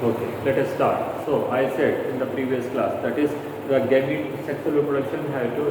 Okay, let us start. So I said in the previous class that is the gamete sexual reproduction have to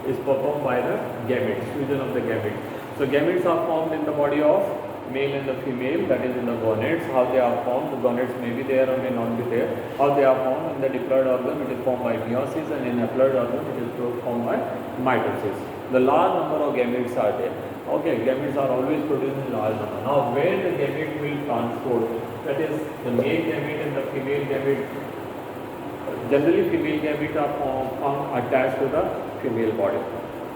is performed by the gametes, fusion of the gametes. So gametes are formed in the body of male and the female, that is in the gonads. How they are formed, the gonads may be there or may not be there. How they are formed in the diploid organ, it is formed by meiosis, and in haploid organ it is formed by mitosis. The large number of gametes are there. Okay, gametes are always produced in large number. Now where the gamete will transport, that is the male gamete and the female gamete. Generally female gamete are found attached to the female body.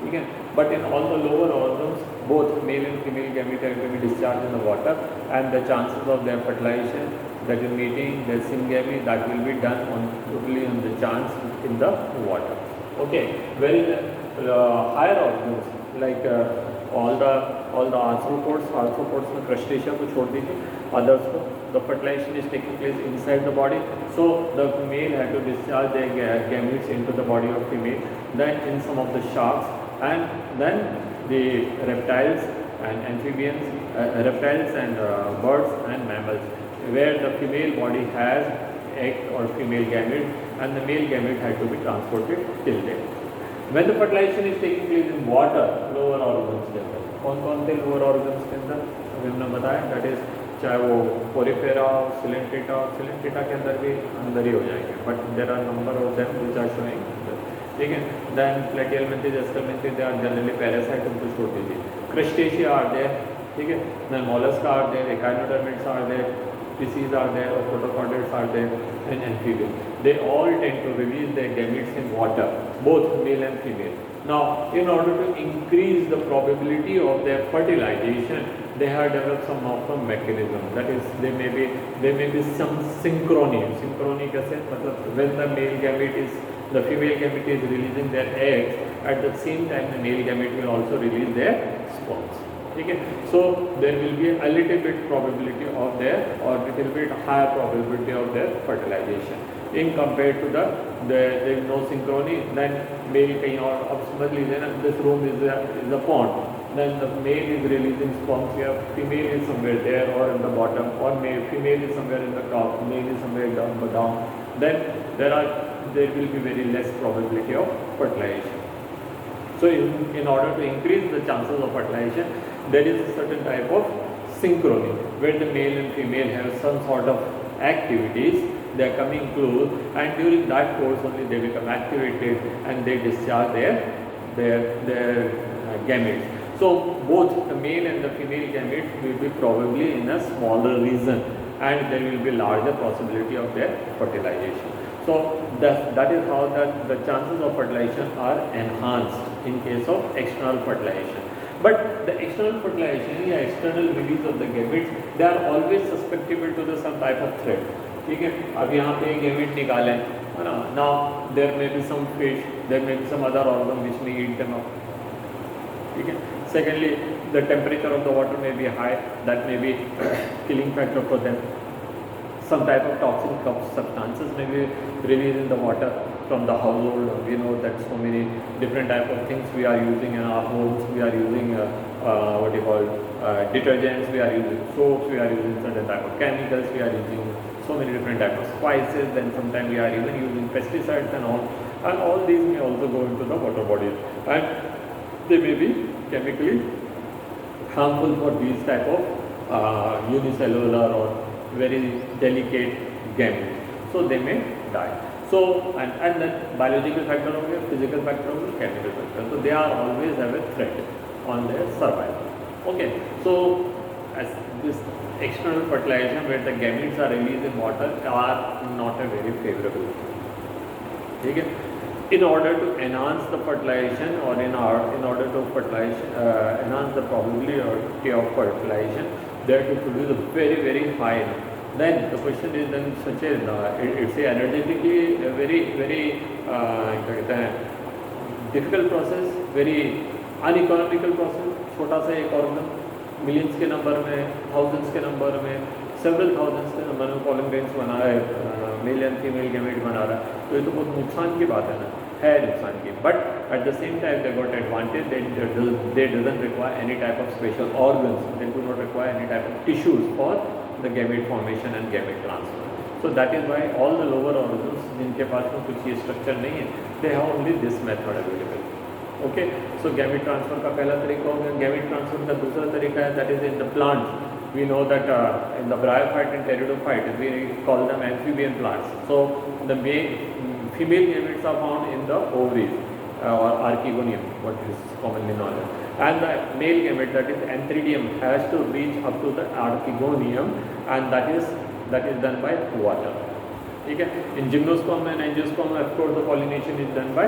Okay? But in all the lower organs, both male and female gamete are going to be discharged in the water, and the chances of their fertilization, that is meeting the syngamy, that will be done totally on the chance in the water. Okay, whereas higher organs like all the arthropods में crustacea को छोड़ दीजिए, others को the fertilization is taking place inside the body. So the male had to discharge their gametes into the body of female. Then in some of the sharks, and then the reptiles and amphibians, reptiles and birds and mammals, where the female body has egg or female gamete, and the male gamete had to be transported till there. When the fertilization is taking place in water, lower organs के अंदर, कौन-कौन से lower organs के अंदर अभी हमने बताया, that is चाहे वो पोरिफेरा, सिलेंट्रेटा के अंदर भी अंदर ही हो जाएंगे, but there are number of them which are showing, ठीक है. Then platyhelminthes, esculenthes, they are generally parasite, उनको छोड़ दीजिए. Crustacea are there, ठीक है. Then mollusks are there, echinodermids are there, species are there, or protochordates are there, and amphibians. They all tend to release their gametes in water, both male and female. Now, in order to increase the probability of their fertilization, they have developed some of the mechanism. That is, there may be some synchrony. Synchrony कैसे? मतलब when the female gamete is releasing their eggs, at the same time the male gamete will also release their sperms. Okay, so there will be a little bit probability of their, or little bit higher probability of their fertilization in compared to there is no synchrony. Then male कहीं और, अब समझ लीजिए ना, this room is a pond, then the male is releasing sperms here, female is somewhere there or in the bottom, or female is somewhere in the top, male is somewhere down, then there will be very less probability of fertilization. So in order to increase the chances of fertilization, there is a certain type of synchrony where the male and female have some sort of activities, they are coming close, and during that course only they become activated and they discharge their gametes. So both the male and the female gametes will be probably in a smaller region, and there will be larger possibility of their fertilization. So that is how the chances of fertilization are enhanced in case of external fertilization. But the external fertilization या external release of the gametes, they are always susceptible to some type of threat. ठीक है, अब यहाँ पे gamete निकाले, है ना? Now there may be some fish, there may be some other organ which may eat them up. ठीक है. Secondly, the temperature of the water may be high, that may be killing factor for them. Some type of toxic substances may be released in the water from the household. We know that so many different type of things we are using in our homes. We are using detergents, we are using soaps, we are using certain type of chemicals, we are using so many different type of spices, then sometimes we are even using pesticides and all these may also go into the water bodies, and they may be chemically harmful for these type of unicellular or very delicate gametes, so they may die. So and then biological factor हो गया, physical factor हो गया, chemical factor, so they are always have a threat on their survival. Okay, so as this external fertilization where the gametes are released in water are not a very favorable thing. ठीक है. In order to enhance the fertilization, or in order to enhance the probability of fertilization, they have to produce a very, very high. Then the question is then such a it's a energetically a very, very difficult process, very uneconomical process. छोटा सा एक organ millions के number में, thousands के number में, several thousands के number में pollen grains बना रहा है, मेल एंड फीमेल गैमेट बना रहा है, तो ये तो बहुत नुकसान की बात है ना, है नुकसान की. But at the same time they got advantage, they doesn't require any type of special organs, they do not require any type of tissues for the gamete formation and gamete transfer. So that is why all the lower organisms जिनके पास में कुछ ये structure नहीं है, they have only this method available. Okay, so gamete transfer का पहला तरीका हो गया. Gamete transfer का दूसरा तरीका है, that is in the plants. We know that in the bryophyte and pteridophyte, we call them amphibian plants. So the female gametes are found in the ovaries or archegonium, what is commonly known as. And the male gamete, that is antheridium, has to reach up to the archegonium, and that is done by water. Okay? In gymnosperm and angiosperm, of course, the pollination is done by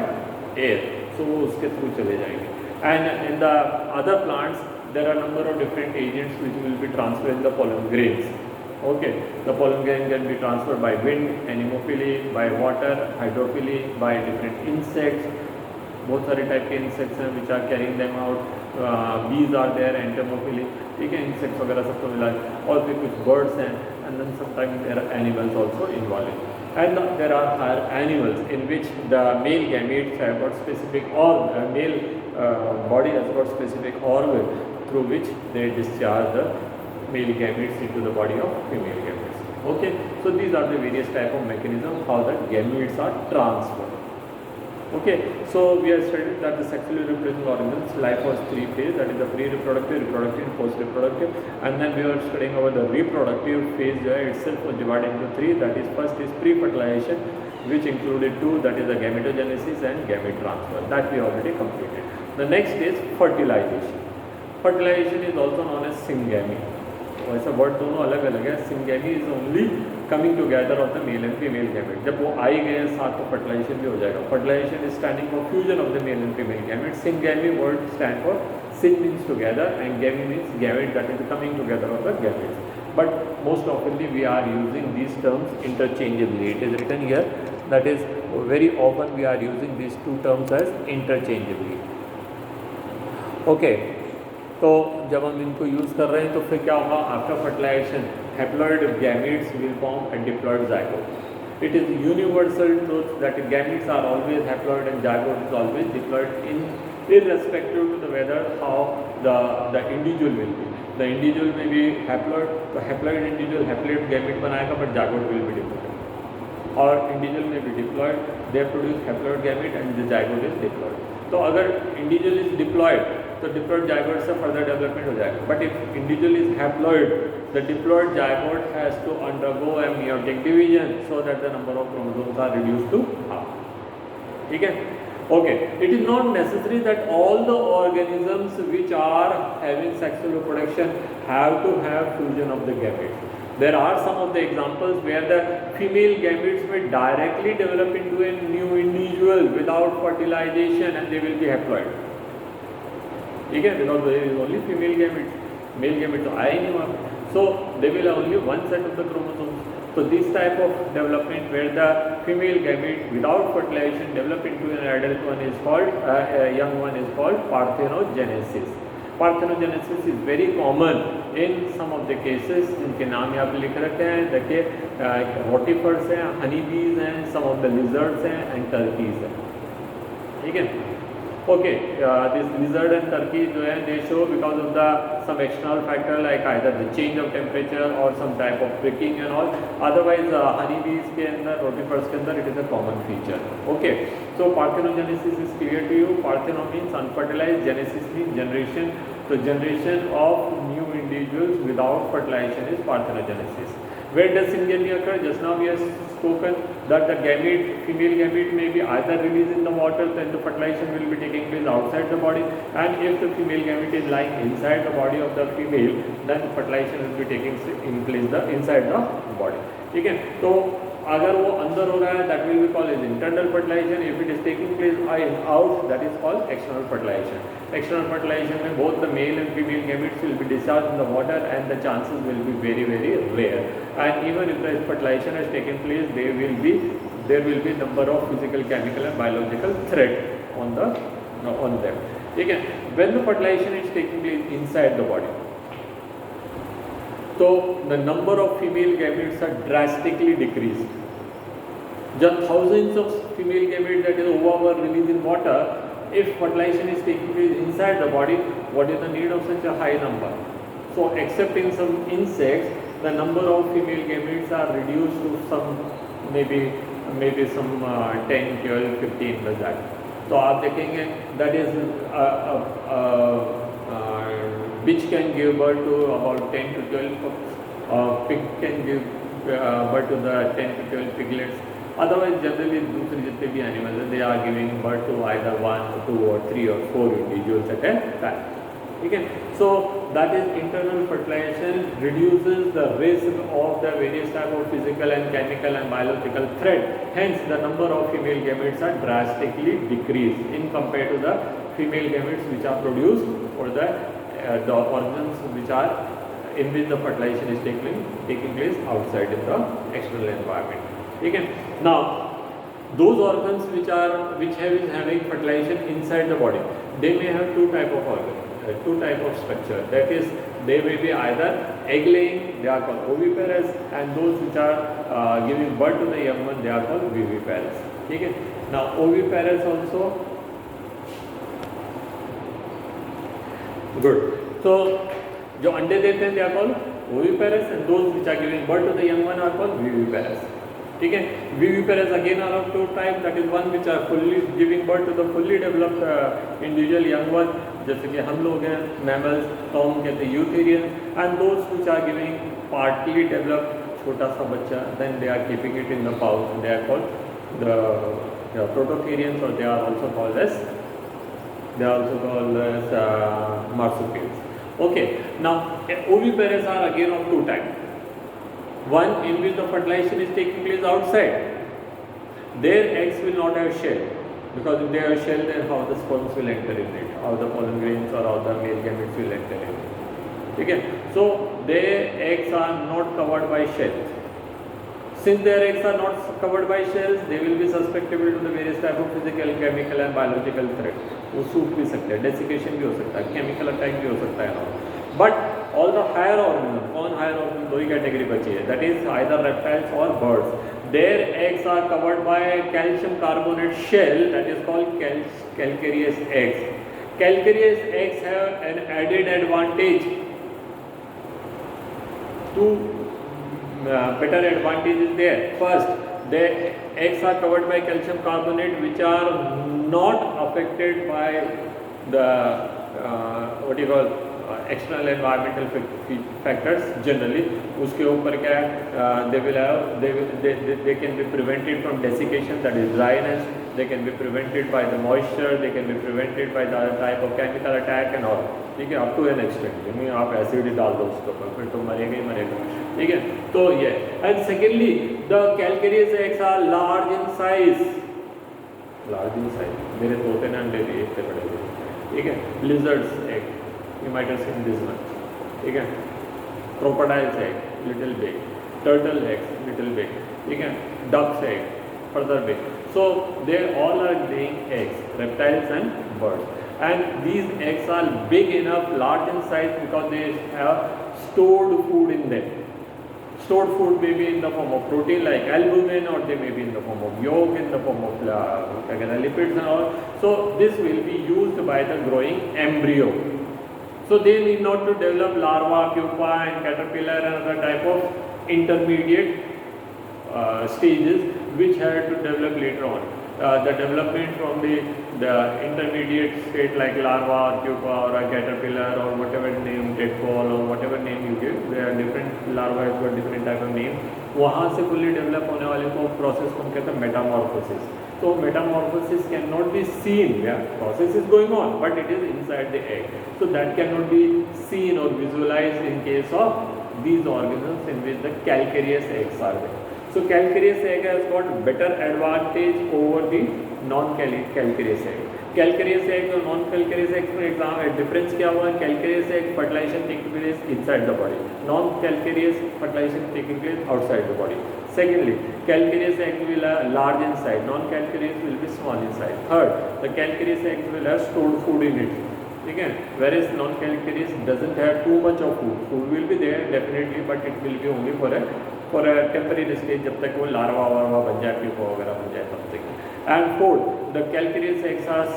air. So वो उसके through चले जाएंगे. And in the other plants, there are number of different agents which will be transferred in the pollen grains. Okay, the pollen grain can be transferred by wind, anemophily, by water, hydrophily, by different insects. बहुत सारे type के insects हैं which are carrying them out. Bees are there, entomophily, ठीक है, insects वगैरह सबको मिला है. और फिर कुछ बर्ड्स हैं, and then sometimes there are animals also involved. And there are higher animals in which the male gametes have got specific, or male body has got specific organ through which they discharge the male gametes into the body of female gametes. Okay, so these are the various type of mechanisms how the gametes are transferred. Okay, so we have studied that the sexually reproducing organisms life was three phases, that is the pre-reproductive, reproductive and post-reproductive, and then we are studying over the reproductive phase itself was divided into three, that is first is pre-fertilization, which included two, that is the gametogenesis and gamete transfer, that we already completed. The next is fertilization. Fertilization is also known as syngamy. वैसे word दोनों अलग अलग है. Syngamy is only coming together of the male and female gamete. जब वो आ ही गए साथ तो फर्टिलाइजेशन भी हो जाएगा. Fertilisation is standing for fusion of the male and female gamete. Syngamy word stand for syn means together and gamy means gamete, that is coming together of the gametes. But most oftenly we are using these terms interchangeably. It is written here, that is very often we are using these two terms as interchangeably. Okay, तो जब हम इनको use कर रहे हैं तो फिर क्या होगा, after fertilization haploid gametes will form a diploid zygote. It is universal truth that gametes are always haploid and zygote is always diploid in irrespective to the whether how the individual will be. The individual may be haploid, तो haploid individual haploid gamete बनाएगा but zygote will be diploid. और individual may be diploid, they produce haploid gamete and the zygote is diploid. तो अगर individual is diploid तो diploid zygote से further development हो जाएगा. But if individual is haploid, the diploid zygote has to undergo a meiotic division so that the number of chromosomes are reduced to half. ठीक है? Okay, it is not necessary that all the organisms which are having sexual reproduction have to have fusion of the gametes. There are some of the examples where the female gametes may directly develop into a new individual without fertilization and they will be haploid. Okay, because there is only female gametes, male gametes तो आए ही नहीं वहाँ पे. So they will have only one set of the chromosomes. So this type of development where the female gamete without fertilization develop into an adult one is called, a young one is called parthenogenesis. Parthenogenesis is very common in some of the cases. इनके नाम यहाँ पे लिख रखे हैं. देखिए rotifers हैं, honeybees हैं, some of the lizards हैं and turkeys हैं. ठीक है? Okay, this lizard and turkey जो है they show because of the some external factor like either the change of temperature or some type of pricking and all. Otherwise honeybees के अंदर, rotifers के अंदर it is a common feature. Okay, so parthenogenesis is clear to you. Partheno means unfertilized, genesis means generation. So generation of new individuals without fertilization is parthenogenesis. Where does syngamy occur? Just now we have spoken that the gamete, female gamete may be either released in the water, then the fertilization will be taking place outside the body, and if the female gamete is lying inside the body of the female, then fertilization will be taking place inside the body. ठीक है? तो अगर वो अंदर हो रहा है that will be called as internal fertilization. If it is taking place out, that is called external fertilization. External fertilization में both the male and female gametes will be discharged in the water and the chances will be very very rare. And even if the fertilization has taken place, there will be number of physical, chemical and biological threat on them. ठीक है? When the fertilization is taking place inside the body, so the number of female gametes are drastically decreased. Just thousands of female gametes, that is ova, were released in water. If fertilization is taking place inside the body, what is the need of such a high number? So except in some insects, the number of female gametes are reduced to some maybe some 10, 12, 15 like that. तो आप देखेंगे that is bitch can give birth to about 10 to 12 pig can give birth to the 10 to 12 piglets. Otherwise generally दूसरे जितने भी animals हैं they are giving birth to either 1 or 2 or 3 or 4 individuals at a time. ठीक है, so that is internal fertilization reduces the risk of the various type of physical and chemical and biological threat. Hence the number of female gametes are drastically decreased in compared to the female gametes which are produced for the organs which are in which the fertilization is taking place outside in the external environment. ठीक है, now those organs which is having fertilization inside the body, they may have two type of organs. Two type of structure, that is they may be either egg laying, they are called oviparous, and those which are giving birth to the young one, they are called viviparous. ठीक है, now oviparous also good. So जो अंडे देते हैं they are called oviparous, and those which are giving birth to the young one are called viviparous. ठीक है, viviparous again are of two types, that is one which are fully giving birth to the fully developed individual young one, जैसे कि हम लोग हैं mammals, तो हम कहते हैं eutherians, and those which are giving partly developed छोटा सा बच्चा, then they are keeping it in the pouch, they are called the prototherians, or they are also called as marsupials. Okay, now oviparous are again of two types. One in which the fertilization is taking place outside. Their eggs will not have shell, because if they have shell, then how the sperms will enter in it, how the pollen grains or how the male gametes will enter in it. Okay, so their eggs are not covered by shells. Since their eggs are not covered by shells, they will be susceptible to the various type of physical, chemical and biological threats. वो सूख भी सकते हैं, desiccation भी हो सकता है, chemical attack भी हो सकता है. But all the higher organisms, कौन higher organisms, दो ही कैटेगरी बची है, that is either reptiles or birds. Their eggs are covered by calcium carbonate shell, that is called calcareous eggs. Calcareous eggs have an added advantage. Two better advantages there. First, the eggs are covered by calcium carbonate, which are not affected by the external environmental factors generally. उसके ऊपर क्या है, they can be prevented from desiccation, that is dryness, they can be prevented by the moisture, they can be prevented by the type of chemical attack and all. ठीक है, up to an extent, यानी आप acid डाल दो उसके ऊपर, फिर तो मरेगा ही मरेगा. ठीक है, तो ये. And secondly, the calcareous eggs are large in size. मेरे तोते ने अंडे दिए इतने बड़े बड़े. ठीक है, lizards egg, you might have seen this one. ठीक है, crocodile's egg little big, turtle eggs little big. ठीक है, duck's egg further big. So they all are laying eggs, reptiles and birds. And these eggs are big enough, large in size, because they have stored food in them. Stored food may be in the form of protein like albumin, or they may be in the form of yolk, in the form of lipids and all. So this will be used by the growing embryo. So they need not to develop larva, pupa and caterpillar and other type of intermediate stages which have to develop later on. The development from the intermediate state like larva or pupa or a caterpillar or whatever name, tadpole or whatever name you give, there are different larvae has got different type of name. वहाँ से fully develop होने वाले को process को हम कहते हैं metamorphosis. So metamorphosis cannot be seen. Yeah, process is going on, but it is inside the egg. So that cannot be seen or visualized in case of these organisms in which the calcareous eggs are there. So calcareous egg has got better advantage over the non-calcareous egg. Calcareous egg और non-calcareous egg में exam difference क्या हुआ? Calcareous egg fertilization taking place inside the body. Non-calcareous fertilization taking place outside the body. Secondly, calcareous egg will be large in size. Non-calcareous will be small in size. Third, the calcareous egg will have stored food in it. ठीक है, whereas non-calcareous doesn't have too much of food. Food will be there definitely, but it will be only for a temporary stage, जब तक वो larva वार्वा बन जाए, pupa वगैरह बन जाए तब तक. And fourth, the calcareous eggs are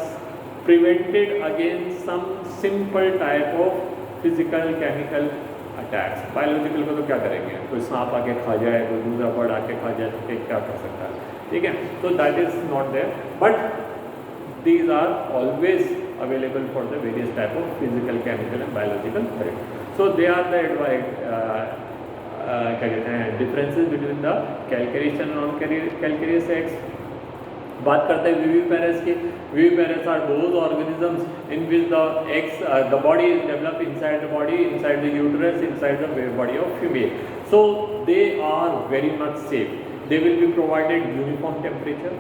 prevented against some simple type of physical, chemical attacks. Biological को तो क्या करेंगे, कोई सांप आके खा जाए, कोई दूसरा बर्ड आके खा जाए तो क्या कर सकता है, ठीक है। तो that is not there, but these are always available for the various type of physical, chemical and biological threat. So they are the क्या कहते हैं differences between the calcareous and non calcareous eggs. बात करते हैं viviparous की। Viviparous are those organisms in which the eggs the body is develop inside the body, inside the uterus, inside the body of female. So they are very much safe. They will be provided uniform temperature,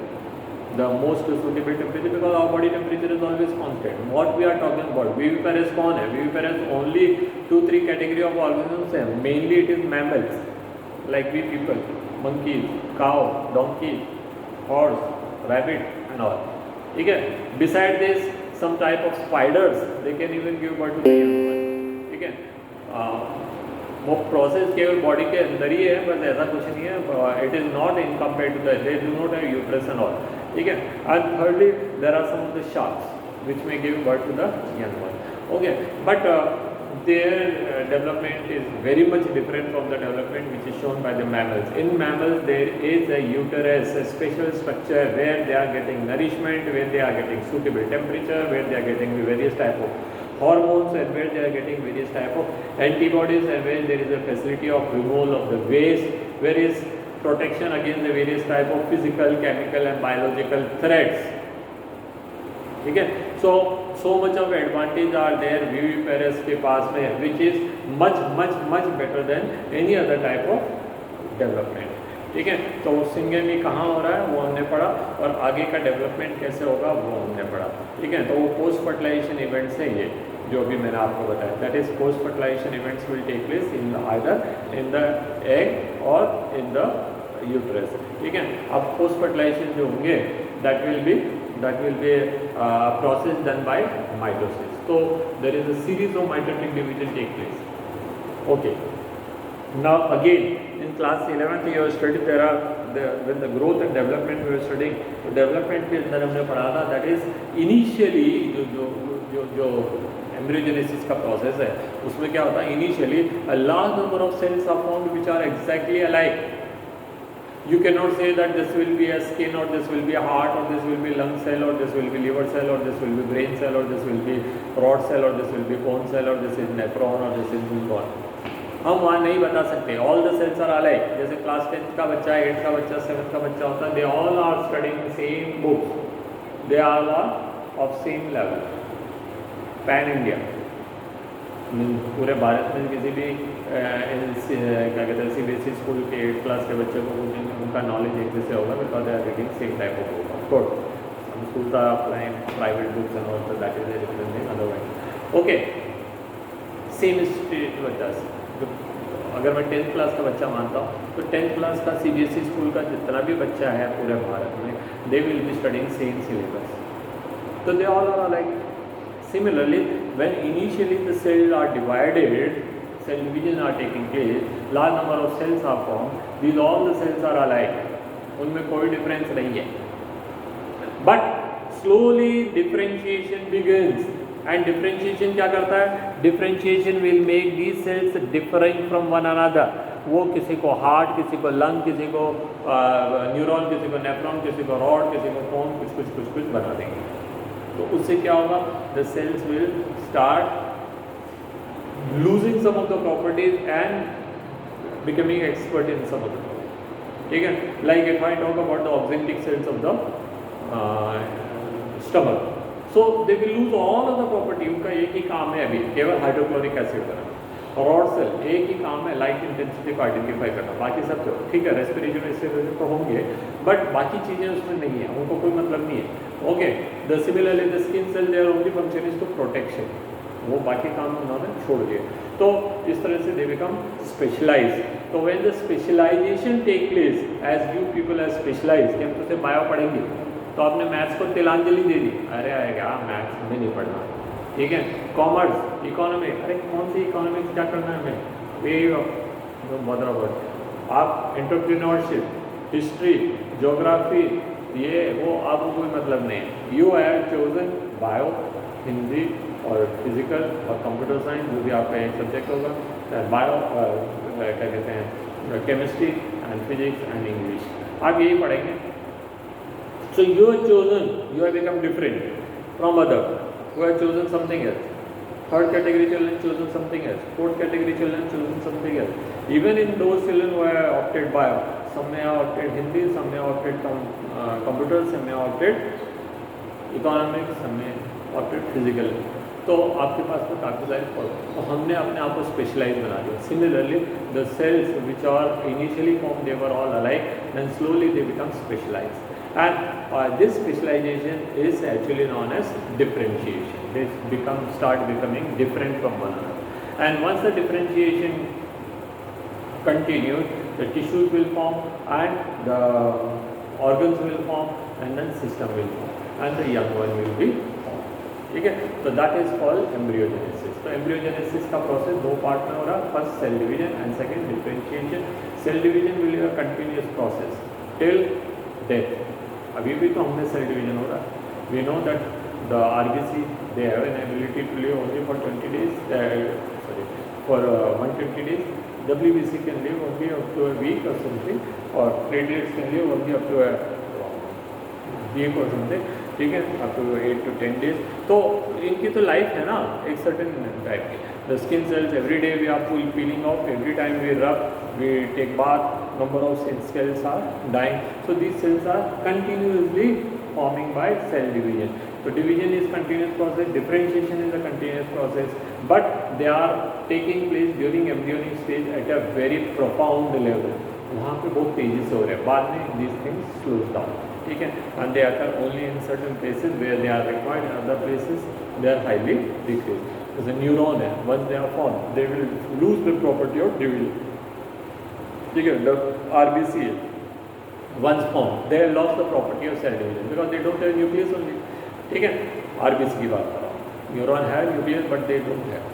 the most suitable temperature, because our body temperature is always constant. What we are talking about, viviparous कौन है? Viviparous only 2-3 category of organisms है. Mainly it is mammals, like we people, monkeys, cow, donkey, horse, rabbit and all. ठीक है. Beside this, some type of spiders, they can even give birth to young. ठीक है. वो process केवल body के अंदर ही है, बस ऐसा कुछ नहीं है. It is not in compare to they do not have uterus and all, ठीक है. And thirdly there are some of the sharks which may give birth to the young one, okay. But their development is very much different from the development which is shown by the mammals. In mammals there is a uterus, a special structure where they are getting nourishment, where they are getting suitable temperature, where they are getting various type of hormones, and where they are getting various type of antibodies, and where there is a facility of removal of the waste, where is protection against the various type of physical, chemical and biological threats, ठीक है. so much of advantage are there viviparous के पास में, which is much better than any other type of development, ठीक है. तो syngamy कहाँ हो रहा है वो हमने पढ़ा, और आगे का डेवलपमेंट कैसे होगा वो हमने पढ़ा, ठीक है. तो वो पोस्ट फर्टिलाइजेशन इवेंट्स है ये जो भी मैंने आपको बताया. That is post fertilization events will take place in either in the egg or in the uterus, ठीक है. अब पोस्ट फर्टिलाइजेशन जो होंगे that will be process done by mitosis. So there is a series of mitotic division take place. Okay. Now again in class 11th you have studied there are when the growth and development we were studying. तो development के अंदर हमने पढ़ा था that is initially जो embryogenesis का process है उसमें क्या होता है, initially a large number of cells are formed which are exactly alike. You cannot say that this will be a skin, or this will be a heart, or this will be lung cell, or this will be liver cell, or this will be brain cell, or this will be rod cell, or this will be bone cell, or this is nephron, or this is neuron. हम वहाँ नहीं बता सकते. All the sales are अलग. जैसे class 10th का बच्चा, 8th का बच्चा, 7th का बच्चा होता है, they all are studying same books, they are of same level, pan India. पूरे भारत में किसी भी क्या कहते हैं CBSE स्कूल के 8th क्लास के बच्चे को उनका नॉलेज एक जैसे होगा, because they are reading same type of book. Of course some schools are applying private books and all, so that is a different thing otherwise. Okay, same street बच्चा. अगर मैं 10th क्लास का बच्चा मानता हूँ तो 10th क्लास का CBSE school का जितना भी बच्चा है पूरे भारत में, they will be studying same syllabus. तो they all are like. Similarly, when initially the cells are divided, cell division are taking place, large number of cells are formed, these all the cells are alike, उनमें कोई difference नहीं है. But slowly differentiation begins, and differentiation क्या करता है? Differentiation will make these cells differing from one another. वो किसी को हार्ट, किसी को लंग, किसी को न्यूरॉन, किसी को नेफ्रॉन, किसी को रॉड, किसी को फोन, कुछ बना देंगे. तो उससे क्या होगा? The cells will start losing some of the properties and becoming expert in some of the properties, ठीक है. Like if I talk about the oxyntic cells of the stomach, so they will lose all of the property. उनका एक ही काम है अभी केवल hydrochloric acid बनाना. रॉड सेल एक ही काम है लाइट इंटेंसिटी को आइडेंटिफाई करना. बाकी सब तो ठीक है, रेस्पिरेशन इससे तो होंगे, बट बाकी चीज़ें उसमें नहीं है, उनको कोई मतलब नहीं है. Okay. The similarly the skin cell their only function is to protection. वो बाकी काम उन्होंने छोड़ दिए. तो इस तरह से दे बिकम स्पेशलाइज. तो when the specialization take place, as you people are specialize, कि हम तो से बायो पढ़ेंगे तो आपने मैथ्स को तिलांजलि दे दी, अरे आएगा मैथ्स हमें नहीं पढ़ना, ठीक है. कॉमर्स, इकोनॉमिक्स, अरे कौन सी इकोनॉमिक्स, क्या करना है हमें, वे बराबर. आप एंटरप्रेन्योरशिप, हिस्ट्री, ज्योग्राफी, ये वो आपको कोई मतलब नहीं है. You have chosen bio, Hindi और फिजिकल और कंप्यूटर साइंस, जो भी आपका एक सब्जेक्ट होगा, बायो क्या कहते हैं chemistry and physics and English, आप यही पढ़ेंगे. So you have chosen, you have become different from other who have chosen something else. Third category children chosen something else. Fourth category children chosen something else. Even in those children who have opted bio, some may have opted Hindi, some may have opted computer, some may have opted economics, some may have opted physical. तो आपके पास में काफ़ी सारे तो हमने अपने आप को स्पेशलाइज बना दिया. Similarly the cells which are initially form they were all alike and slowly they become specialized. And this specialization is actually known as differentiation. They start becoming different from one another. And once the differentiation continues, the tissues will form and the organs will form and then system will form and the young one will be formed. ठीक है, तो that is called embryogenesis. तो embryogenesis का process दो part में हो रहा है. First cell division and second differentiation. Cell division will be a continuous process till death. अभी भी तो हमने सेल डिवीजन हो रहा है. We know that the RBC they have an ability to live only for 20 days, sorry for 120 days. WBC can live only up to a week or something, or platelets can live only up to a week or something. ठीक है, up to 8 to 10 days. तो इनकी तो life है ना एक certain type की. The skin cells every day we are peeling off, every time we rub, we take bath, number of skin cells are dying. So these cells are continuously forming by cell division. So division is continuous process, differentiation is a continuous process, but they are taking place during embryonic stage at a very profound level. वहाँ पे बहुत तेजी से हो रहे हैं. बाद में these things slows down. ठीक है, and they occur only in certain places where they are required. In other places they are highly decreased. As a neuron है, once they are formed, they will lose the property of division. ठीक है, the RBC once formed, they have lost the property of cell division because they don't have nucleus only. ठीक है, RBC की बात कर रहा हूँ. Neuron have nucleus but they don't have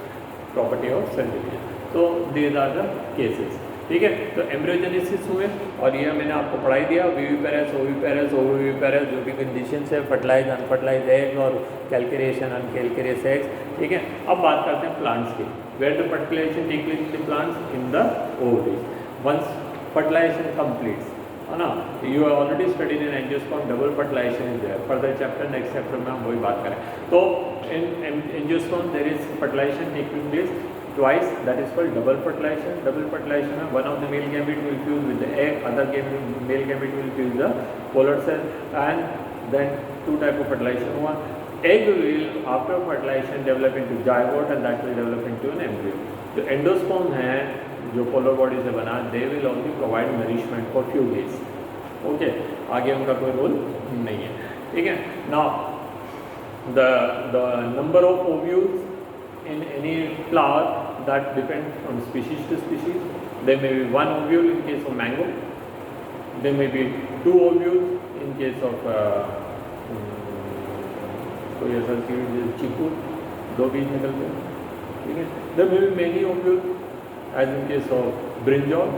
property of cell division. So these are the cases. ठीक है, तो एम्ब्रियोजेनेसिस हुए और ये मैंने आपको पढ़ाई दिया. विविपेरस, ओविपेरस, ओविपेरस, जो भी कंडीशंस है, फर्टिलाइज अनफर्टिलाइज एग और कैलकेरिएशन अनकैलकेरियस एग्स. ठीक है, अब बात करते हैं प्लांट्स की. Where the fertilization take place in the plants in the ovaries. Once fertilization completes, है ना, you have already studied in angiosperm, double fertilization is there. Further chapter next chapter में हम वही बात करें. तो in angiosperm there is fertilization taking place twice, that is called double fertilization. Double fertilization में one of the male gamete will fuse with the egg, other male gamete will fuse the polar cell, and then two type of fertilization हुआ. Egg will after fertilization develop into zygote and that will develop into an embryo. जो endosperm है जो polar body से बना, they will only provide nourishment for few days. Okay, आगे उनका कोई role नहीं है. ठीक है, now the number of ovules in any flower that depends from species to species. There may be one ovule in case of mango. There may be two ovules in case of कोई ऐसा चीज चीकू, दो बीज निकलते हैं. ठीक है, there may be many ovules as in case of brinjal,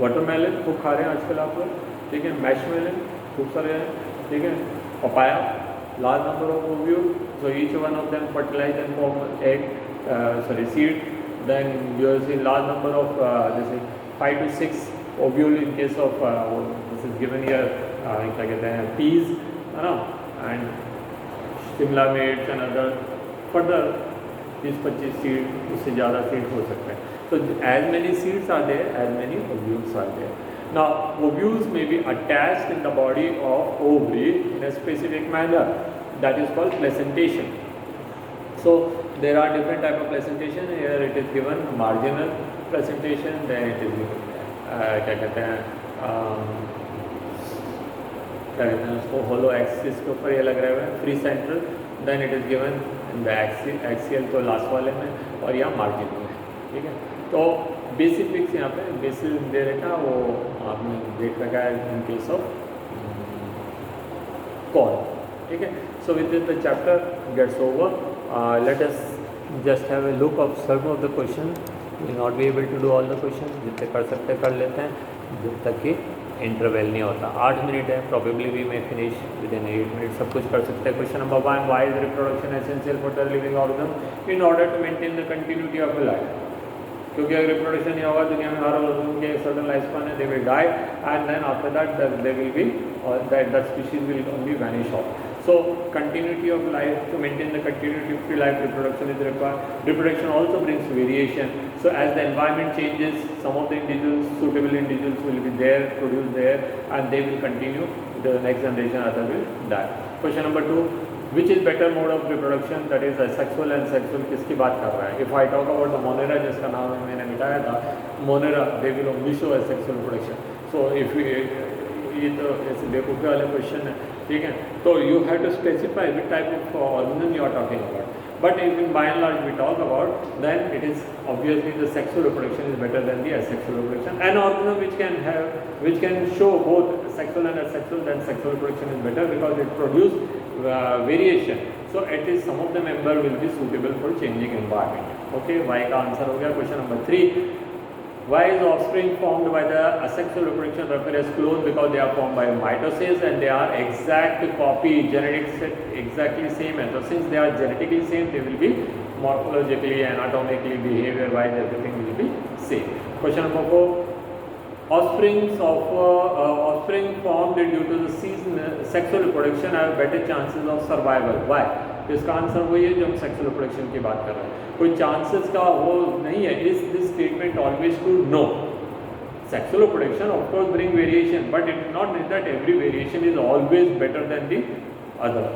watermelon खूब खा रहे हैं आजकल आप लोग. ठीक है, मैशमेलन खूब सारे हैं. ठीक है, papaya, large number of ovules, so each one of them fertilize and form egg, seed. Then you will see large number of let's say 5 to 6 ovule in case of this is given here क्या कहते हैं peas, है ना, and Shimla मिर्च and other further 20-25 seed, उससे ज़्यादा seed हो सकते हैं. So as many seeds are there, as many ovules are there. Now ovules may be attached in the body of ovary in a specific manner, that is called placentation. So there are different type of placentation. Here it is given marginal placentation, then it is given क्या कहते हैं उसको होलो axis के ऊपर ये लग रहे हुए free central, then it is given in the axial तो लास्ट वाले में और यहाँ मार्जिन में. ठीक है, तो बेसिक फिक्स यहाँ पे बेसिस दे रखा वो आपने देख रखा है इन केस ऑफ कॉर्न. ठीक है, so with this the chapter gets over. Let us just have a look of some of the question. Will not be able to do all the question, जितने कर सकते कर लेते हैं जब तक कि इंटरवल नहीं होता. 8 मिनट है, probably we may finish within 8 minute. सब कुछ कर सकते हैं. Question number 1, why is reproduction essential for the living organ in order to maintain the continuity of life. क्योंकि अगर रिप्रोडक्शन नहीं होगा दुनिया में हर उनके सर्टन लाइफ स्पैन है, they will die and then after that they will be that species will only vanish off. So continuity of life, to maintain the continuity of life, reproduction is required. Reproduction also brings variation. So as the environment changes, some of the individuals, suitable individuals will be there, produced there, and they will continue. The next generation other will die. Question number 2, which is better mode of reproduction, that is asexual and sexual, किसकी बात कर रहा है? If I talk about the Monera, जिसका नाम मैंने मिटाया था, Monera, they will only show asexual reproduction. So if we ये तो ऐसे बेवकूफ़ी वाले क्वेश्चन है, ठीक है, तो you have to specify which type of organism you are talking about. But if in by and large we talk about, then it is obviously the sexual reproduction is better than the asexual reproduction. An organism which can show both sexual and asexual, then sexual reproduction is better because it produces variation. So at least some of the member will be suitable for changing environment. Okay, Y का answer हो गया. Question number 3. Why is offspring formed by the asexual reproduction referred as clone? Because they are formed by mitosis and they are exact copy, genetics exactly same. And so since they are genetically same, they will be morphologically, anatomically, behavior-wise, everything will be same. Question number 4. Offspring formed due to the sexual reproduction have better chances of survival. Why? इसका answer वही है जो हम sexual reproduction की बात कर रहे हैं. कोई चांसेस का वो नहीं है. Is this statement always true no. Sexual reproduction of course bring variation, but it not mean that every variation is always better than the other.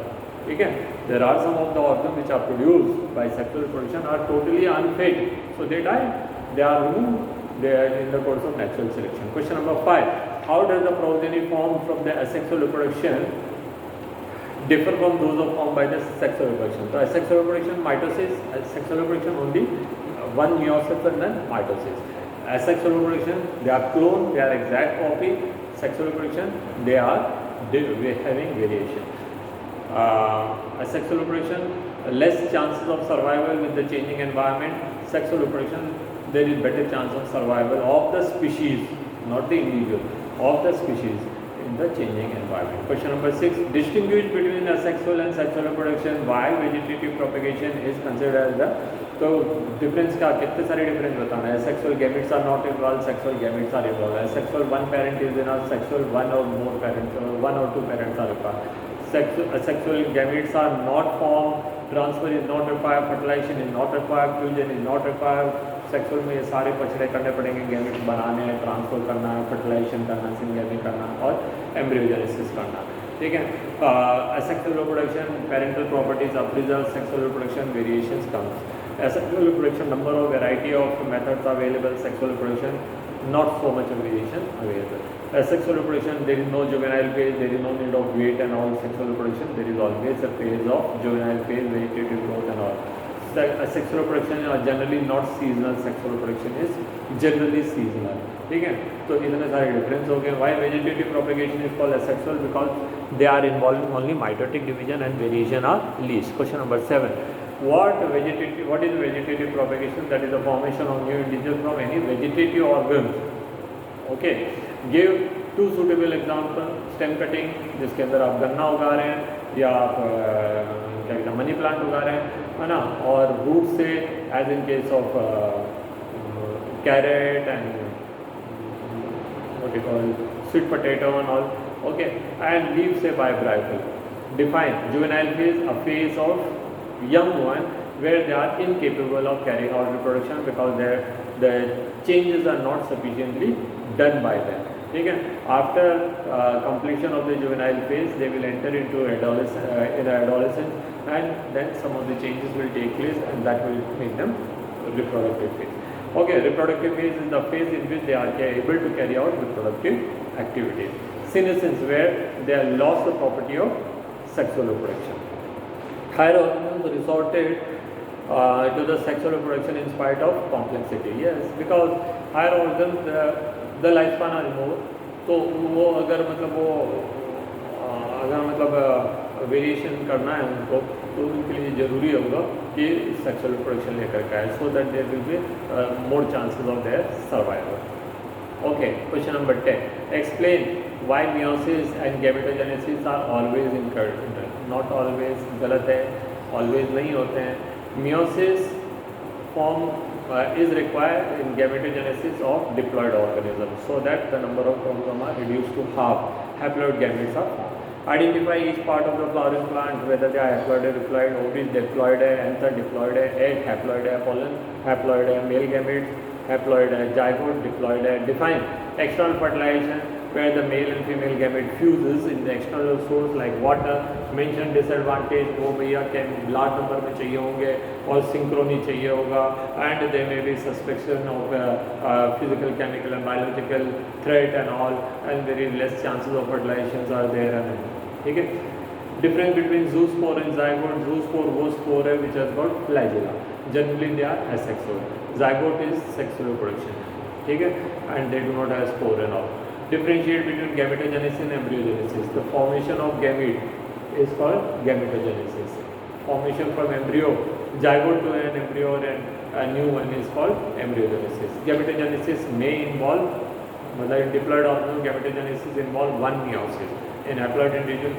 ठीक है, there are some of the organ which are produced by sexual reproduction are totally unfit, so they die, they are removed in the course of natural selection. Question number 5. How does the progeny formed from the asexual reproduction differ from those of formed by the sexual reproduction? So asexual reproduction, mitosis, sexual reproduction only one meiosis and then mitosis. Asexual reproduction, they are clone, they are exact copy. Sexual reproduction, they are having variation. Asexual reproduction, less chances of survival with the changing environment. Sexual reproduction, there is better chance of survival of the species, not the individual, of the species in the changing environment. Question number 6. Distinguish between asexual and sexual reproduction. Why vegetative propagation is considered as the, तो difference का कितने सारे difference बताना है. Sexual gametes are not involve, sexual gametes are involve. Sexual one parent is enough, sexual one or more parents, one or two parents are required. Sexual gametes are not formed, transfer is not required, fertilization is not required, fusion is not required. Sexual में ये सारे पछड़े करने पड़ेंगे. Gametes बनाने हैं, transfer करना है, fertilisation करना, सिंगेटिंग करना और एम्ब्रियोजेनेसिस करना. ठीक है. asexual reproduction, parental properties are preserved. Sexual reproduction, variations comes. Asexual reproduction, number of variety of methods available. Sexual reproduction, not so much of variation available. Asexual reproduction, there is no juvenile phase, there is no need of wait and all. Sexual reproduction, there is always a phase of juvenile phase, vegetative growth and all. Sexual reproduction are generally not seasonal. Sexual reproduction is generally seasonal. ठीक है, तो इतने सारे difference हो गए. Why vegetative propagation is called asexual? Because they are involving only mitotic division and variation are least. Question number 7. What is vegetative propagation? That is the formation of new individuals from any vegetative organs. Okay, give 2 suitable example. Stem cutting, जिसके अंदर आप गन्ना उगा रहे हैं या आप क्या कहते हैं मनी प्लांट उगा रहे हैं, है ना. और रूट से as in case of carrot and what you call sweet potato and all. Okay, and leaves say by bryophyll. Define juvenile phase, a phase of young one where they are incapable of carrying out reproduction because the changes are not sufficiently done by them. ठीक है. After completion of the juvenile phase, they will enter into adolescence and then some of the changes will take place and that will make them reproductive phase. Okay, reproductive phase is the phase in which they are able to carry out reproductive activities. Senescence, where they have lost the property of sexual reproduction. Higher organisms resorted to the sexual reproduction in spite of complexity. Yes, because higher organisms the lifespan are more. तो वो अगर मतलब variation करना है उनको, तो उनके लिए ज़रूरी होगा कि सेक्सुअल रिप्रोडक्शन लेकर के आए, so that there will be more chances of their survival. Okay, question number 10. Explain why meiosis and gametogenesis are always incurred. Not always, गलत है, ऑलवेज नहीं होते हैं. Meiosis form is required in gametogenesis of diploid organisms so that the number of chromosomes are reduced to half. Haploid gametes are formed. Identify each part of the flowering plant, whether they are haploid or diploid, ovaries diploid, anther diploid, egg haploid, pollen haploid, male gametes haploid, zygote diploid. Define external fertilization where the male and female gamete fuses in the external source like water. Mention disadvantage, वो भैया large number में चाहिए होंगे और Synchrony चाहिए होगा, and there may be suspicion of physical, chemical and biological threat and all, and very less chances of fertilizations are there and ठीक है. Difference between zoospore and zygote. Zoospore वो spore है which has got flagella. Generally they are asexual. Zygote is sexual reproduction, ठीक है, and they do not have spore and all. Differentiate between gametogenesis and embryogenesis. The formation of gamete is called gametogenesis. Formation from embryo, zygote to an embryo and a new one is called embryogenesis. Gametogenesis may involve, मतलब in diploid organism gametogenesis involve one meiosis. In haploid individual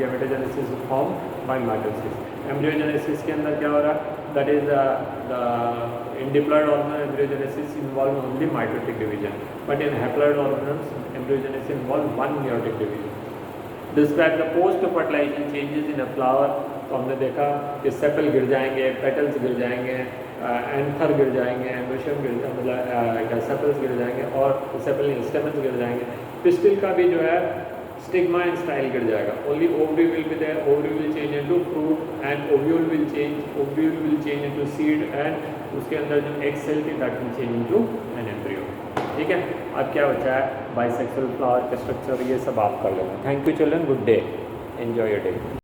gametogenesis is formed by mitosis. Embryogenesis के अंदर क्या हो रहा है? That is in diploid organism embryogenesis involve only mitotic division, but in haploid organisms embryogenesis involve one meiotic division. Describe the post fertilization changes in a flower. तो हमने देखा कि सेपल गिर जाएंगे, पेटल्स गिर जाएंगे, एंथर गिर जाएंगे, एम्ब्रिशियम गिर मतलब सेपल्स गिर जाएंगे और सेपल स्टेमन्स गिर जाएंगे. पिस्टिल का भी जो है स्टिग्मा एंड स्टाइल गिर जाएगा. Only ovary will be there. Ovary will change into fruit and ovule will change into seed and उसके अंदर जो एग सेल थी that will change into an embryo. ठीक है, अब क्या बचा है? बाइसेक्सुअल फ्लावर का स्ट्रक्चर, ये सब आप कर लेना. Thank you children, good day, enjoy your day.